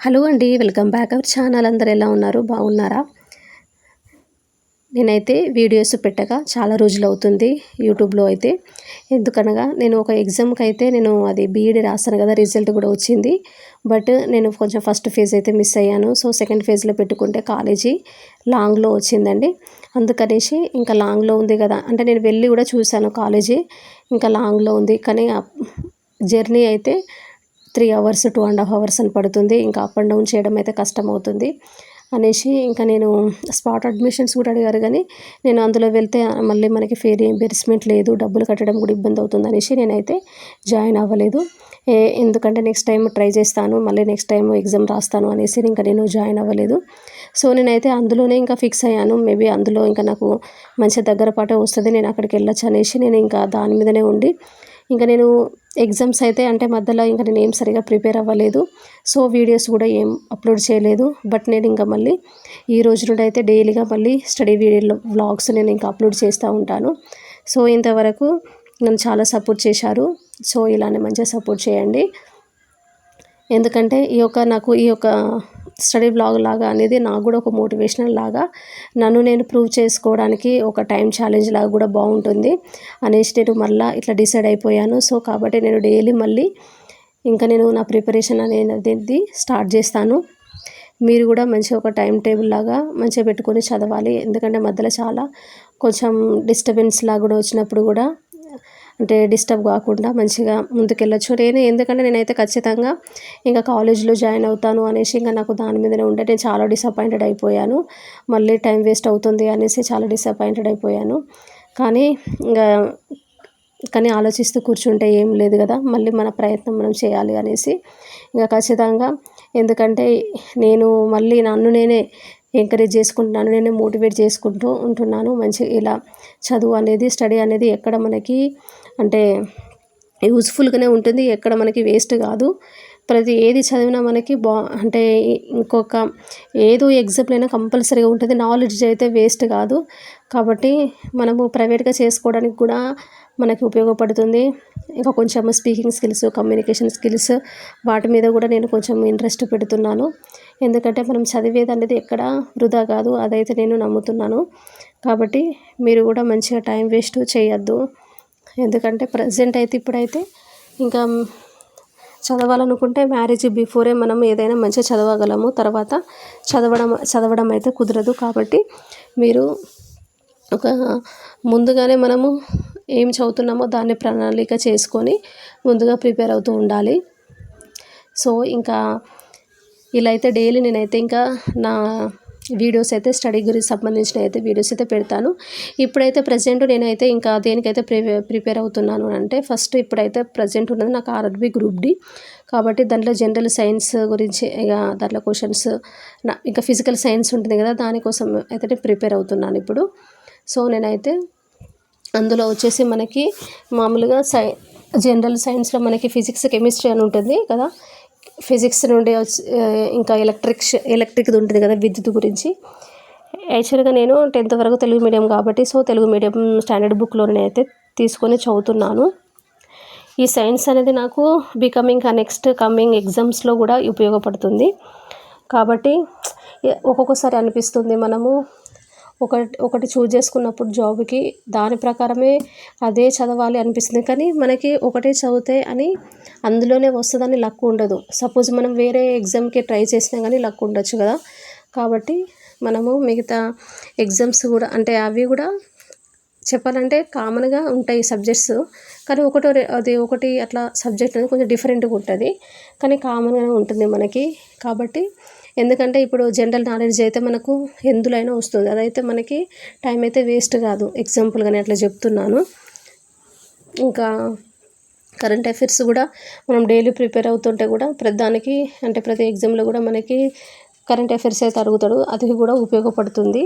Hello అండి, welcome back our channel. అందరు ఎలా ఉన్నారు? బాగున్నారా? నేనైతే వీడియోస్ పెట్టగా చాలా రోజులు అవుతుంది యూట్యూబ్లో అయితే. ఎందుకనగా నేను ఒక ఎగ్జామ్కి అయితే నేను అది బీఈడీ రాస్తాను కదా, రిజల్ట్ కూడా వచ్చింది. బట్ నేను కొంచెం ఫస్ట్ ఫేజ్ అయితే మిస్ అయ్యాను. సో సెకండ్ ఫేజ్లో పెట్టుకుంటే కాలేజీ లాంగ్లో వచ్చిందండి. అందుకనేసి ఇంకా లాంగ్లో ఉంది కదా అంటే నేను వెళ్ళి కూడా చూశాను కాలేజీ, ఇంకా లాంగ్లో ఉంది. కానీ జర్నీ అయితే 3 అవర్స్ 2.5 అవర్స్ అని పడుతుంది. ఇంకా అప్ అండ్ డౌన్ చేయడం అయితే కష్టమవుతుంది అనేసి ఇంకా నేను స్పాట్ అడ్మిషన్స్ కూడా అడిగారు. కానీ నేను అందులో వెళ్తే మళ్ళీ మనకి ఫీ రీయింబర్స్మెంట్ లేదు, డబ్బులు కట్టడం కూడా ఇబ్బంది అవుతుంది అనేసి నేనైతే జాయిన్ అవ్వలేదు. ఎందుకంటే నెక్స్ట్ టైం ట్రై చేస్తాను, మళ్ళీ నెక్స్ట్ టైం ఎగ్జామ్ రాస్తాను అనేసి ఇంకా నేను జాయిన్ అవ్వలేదు. సో నేనైతే అందులోనే ఇంకా ఫిక్స్ అయ్యాను. మేబీ అందులో ఇంకా నాకు మంచి దగ్గర పాటే వస్తుంది, నేను అక్కడికి వెళ్ళొచ్చు అనేసి నేను ఇంకా దాని మీదనే ఉండి ఇంకా నేను ఎగ్జామ్స్ అయితే అంటే మధ్యలో ఇంకా నేను ఏం సరిగా ప్రిపేర్ అవ్వలేదు. సో వీడియోస్ కూడా ఏం అప్లోడ్ చేయలేదు. బట్ నేను ఇంకా మళ్ళీ ఈ రోజు నుండి అయితే డైలీగా మళ్ళీ స్టడీ వీడియో వ్లాగ్స్ నేను ఇంకా అప్లోడ్ చేస్తూ ఉంటాను. సో ఇంతవరకు నన్ను చాలా సపోర్ట్ చేశారు. సో ఇలానే మంచిగా సపోర్ట్ చేయండి. ఎందుకంటే నాకు ఈ యొక్క స్టడీ బ్లాగ్ లాగా అనేది నాకు కూడా ఒక మోటివేషనల్ లాగా, నన్ను నేను ప్రూవ్ చేసుకోవడానికి ఒక టైం ఛాలెంజ్ లాగా కూడా బాగుంటుంది అనేసి నేను మళ్ళీ ఇట్లా డిసైడ్ అయిపోయాను. సో కాబట్టి నేను డైలీ మళ్ళీ ఇంకా నేను నా ప్రిపరేషన్ అనేది స్టార్ట్ చేస్తాను. మీరు కూడా మంచిగా ఒక టైం టేబుల్ లాగా మంచిగా పెట్టుకొని చదవాలి. ఎందుకంటే మధ్యలో చాలా కొంచెం డిస్టర్బెన్స్ లాగా కూడా వచ్చినప్పుడు కూడా అంటే డిస్టర్బ్ కాకుండా మంచిగా ముందుకెళ్ళొచ్చు. ఎందుకంటే నేనైతే ఖచ్చితంగా ఇంకా కాలేజ్లో జాయిన్ అవుతాను అనేసి ఇంకా నాకు దాని మీదనే ఉంటే నేను చాలా డిసప్పాయింటెడ్ అయిపోయాను. మళ్ళీ టైం వేస్ట్ అవుతుంది అనేసి చాలా డిసప్పాయింటెడ్ అయిపోయాను. కానీ ఆలోచిస్తూ కూర్చుంటే ఏం లేదు కదా, మళ్ళీ మన ప్రయత్నం మనం చేయాలి అనేసి ఇంకా ఖచ్చితంగా. ఎందుకంటే నేను మళ్ళీ నన్ను నేనే ఎంకరేజ్ చేసుకుంటున్నాను, నేనే మోటివేట్ చేసుకుంటూ ఉంటున్నాను. మంచి ఇలా చదువు అనేది స్టడీ అనేది ఎక్కడ మనకి అంటే యూజ్ఫుల్గానే ఉంటుంది, ఎక్కడ మనకి వేస్ట్ కాదు. ప్రతి ఏది చదివినా మనకి అంటే ఇంకొక ఏదో ఎగ్జాంపుల్ అయినా కంపల్సరీగా ఉంటుంది. నాలెడ్జ్ అయితే వేస్ట్ కాదు. కాబట్టి మనము ప్రైవేట్గా చేసుకోవడానికి కూడా మనకి ఉపయోగపడుతుంది. ఇంకా కొంచెం స్పీకింగ్ స్కిల్స్, కమ్యూనికేషన్ స్కిల్స్ వాటి మీద కూడా నేను కొంచెం ఇంట్రెస్ట్ పెడుతున్నాను. ఎందుకంటే మనం చదివేది అనేది ఎక్కడ వృధా కాదు, అదైతే నేను నమ్ముతున్నాను. కాబట్టి మీరు కూడా మంచిగా టైం వేస్ట్ చేయొద్దు. ఎందుకంటే ప్రజెంట్ అయితే ఇప్పుడైతే ఇంకా చదవాలనుకుంటే మ్యారేజ్ బిఫోరే మనం ఏదైనా మంచిగా చదవగలము, తర్వాత చదవడం అయితే కుదరదు. కాబట్టి మీరు ఒక ముందుగానే మనము ఏం చదువుతున్నామో దాన్ని ప్రణాళిక చేసుకొని ముందుగా ప్రిపేర్ అవుతూ ఉండాలి. సో ఇంకా ఇలా అయితే డైలీ నేనైతే ఇంకా నా వీడియోస్ అయితే స్టడీ గురించి సంబంధించిన అయితే వీడియోస్ అయితే పెడతాను. ఇప్పుడైతే ప్రజెంట్ నేనైతే ఇంకా దేనికైతే ప్రిపేర్ అవుతున్నాను అంటే ఫస్ట్ ఇప్పుడైతే ప్రజెంట్ ఉన్నది నాకు ఆర్ఆర్బీ గ్రూప్ డి. కాబట్టి దాంట్లో జనరల్ సైన్స్ గురించి ఇక దాంట్లో క్వశ్చన్స్ ఇంకా ఫిజికల్ సైన్స్ ఉంటుంది కదా, దానికోసం అయితే నేను ప్రిపేర్ అవుతున్నాను ఇప్పుడు. సో నేనైతే అందులో వచ్చేసి మనకి మామూలుగా జనరల్ సైన్స్లో మనకి ఫిజిక్స్, కెమిస్ట్రీ అని ఉంటుంది కదా. ఫిజిక్స్ నుండి ఇంకా ఎలక్ట్రిక్ది ఉంటుంది కదా, విద్యుత్ గురించి. యాక్చువల్గా నేను 10th వరకు తెలుగు మీడియం కాబట్టి సో తెలుగు మీడియం స్టాండర్డ్ బుక్లో నేనైతే తీసుకొని చదువుతున్నాను. ఈ సైన్స్ అనేది నాకు నెక్స్ట్ కమింగ్ ఎగ్జామ్స్లో కూడా ఉపయోగపడుతుంది. కాబట్టి ఒక్కొక్కసారి అనిపిస్తుంది మనము ఒకటి చూజ్ చేసుకున్నప్పుడు జాబ్కి దాని ప్రకారమే అదే చదవాలి అనిపిస్తుంది. కానీ మనకి ఒకటే చదివితే అని అందులోనే వస్తుందని లక్ ఉండదు. సపోజ్ మనం వేరే ఎగ్జామ్కి ట్రై చేసినా కానీ లక్ ఉండొచ్చు కదా. కాబట్టి మనము మిగతా ఎగ్జామ్స్ కూడా అంటే అవి కూడా చెప్పాలంటే కామన్గా ఉంటాయి సబ్జెక్ట్స్. కానీ ఒకటి అట్లా సబ్జెక్ట్ అనేది కొంచెం డిఫరెంట్గా ఉంటుంది, కానీ కామన్గానే ఉంటుంది మనకి. కాబట్టి ఎందుకంటే ఇప్పుడు జనరల్ నాలెడ్జ్ అయితే మనకు ఎందులో అయినా వస్తుంది, అదైతే మనకి టైం అయితే వేస్ట్ కాదు. ఎగ్జాంపుల్గా నేను అట్లా చెప్తున్నాను. ఇంకా కరెంట్ అఫైర్స్ కూడా మనం డైలీ ప్రిపేర్ అవుతుంటే కూడా ప్రతి ఎగ్జామ్లో కూడా మనకి కరెంట్ అఫైర్స్ అయితే అడుగుతాడు, అది కూడా ఉపయోగపడుతుంది.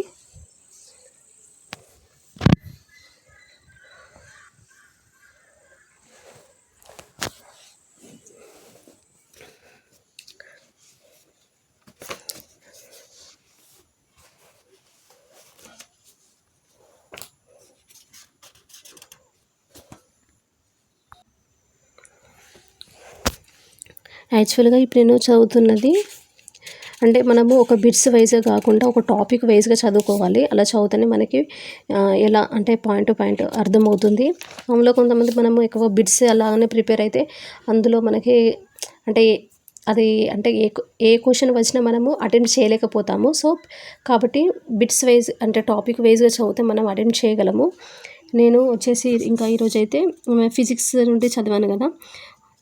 యాక్చువల్గా ఇప్పుడు నేను చదువుతున్నది అంటే మనము ఒక బిట్స్ వైజ్గా కాకుండా ఒక టాపిక్ వైజ్గా చదువుకోవాలి. అలా చదివితేనే మనకి ఎలా అంటే పాయింట్ టు పాయింట్ అర్థమవుతుంది. మామూలుగా కొంతమంది మనము ఎక్కువ బిట్స్ అలాగనే ప్రిపేర్ అయితే అందులో మనకి అంటే అది అంటే ఏ క్వశ్చన్ వచ్చినా మనము అటెంప్ట్ చేయలేకపోతాము. సో కాబట్టి బిట్స్ వైజ్ అంటే టాపిక్ వైజ్గా చదివితే మనం అటెంప్ట్ చేయగలము. నేను వచ్చేసి ఇంకా ఈరోజైతే ఫిజిక్స్ నుండి చదివాను కదా.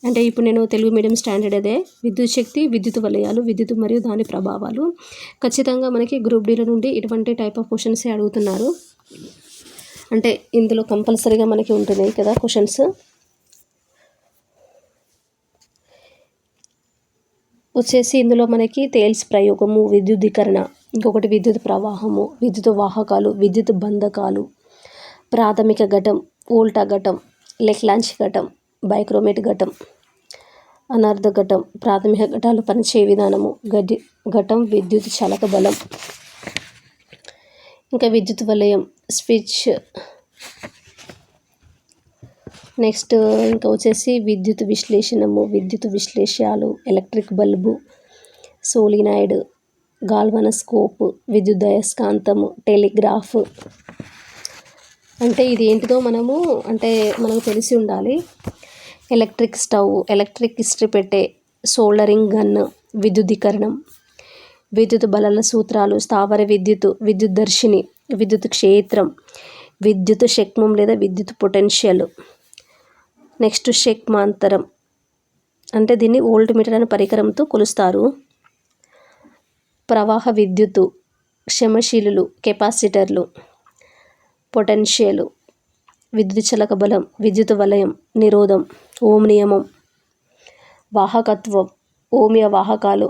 అంటే ఇప్పుడు నేను తెలుగు మీడియం స్టాండర్డ్ అదే. విద్యుత్ శక్తి, విద్యుత్ వలయాలు, విద్యుత్ మరియు దాని ప్రభావాలు. ఖచ్చితంగా మనకి గ్రూప్ డీల నుండి ఇటువంటి టైప్ ఆఫ్ క్వశ్చన్సే అడుగుతున్నారు. అంటే ఇందులో కంపల్సరీగా మనకి ఉంటున్నాయి కదా క్వశ్చన్స్. వచ్చేసి ఇందులో మనకి తేల్స్ ప్రయోగము, విద్యుద్దీకరణ, ఇంకొకటి విద్యుత్ ప్రవాహము, విద్యుత్ వాహకాలు, విద్యుత్ బంధకాలు, ప్రాథమిక ఘటం, వోల్టా ఘటం, లెక్లాంచ్ ఘటం, బైక్రోమేట్ ఘటం, అనర్ధ ఘటం, ప్రాథమిక ఘటాలు పనిచేయ విధానము, ఘటం, విద్యుత్ చలక బలం, ఇంకా విద్యుత్ వలయం, స్విచ్. నెక్స్ట్ ఇంకా వచ్చేసి విద్యుత్ విశ్లేషణము, విద్యుత్ విశ్లేషాలు, ఎలక్ట్రిక్ బల్బు, సోలినాయిడ్, గాల్వనోస్కోప్, విద్యుత్ అయస్కాంతము, టెలిగ్రాఫ్. అంటే ఇది ఏంటిదో మనకు తెలిసి ఉండాలి. ఎలక్ట్రిక్ స్టవ్, ఎలక్ట్రిక్ ఇస్త్రీ పెట్టె, సోల్డరింగ్ గన్, విద్యుద్దీకరణం, విద్యుత్ బలాల సూత్రాలు, స్థావర విద్యుత్, విద్యుత్ దర్శిని, విద్యుత్ క్షేత్రం, విద్యుత్ శక్మం లేదా విద్యుత్ పొటెన్షియల్. నెక్స్ట్ శక్మాంతరం అంటే దీన్ని వోల్ట్ మీటర్ అనే పరికరంతో కొలుస్తారు. ప్రవాహ విద్యుత్తు, క్షమశీలులు, కెపాసిటర్లు, పొటెన్షియల్, విద్యుత్ చలక బలం, విద్యుత్ వలయం, నిరోధం, ఓం నియమం, వాహకత్వం, ఓమియ వాహకాలు.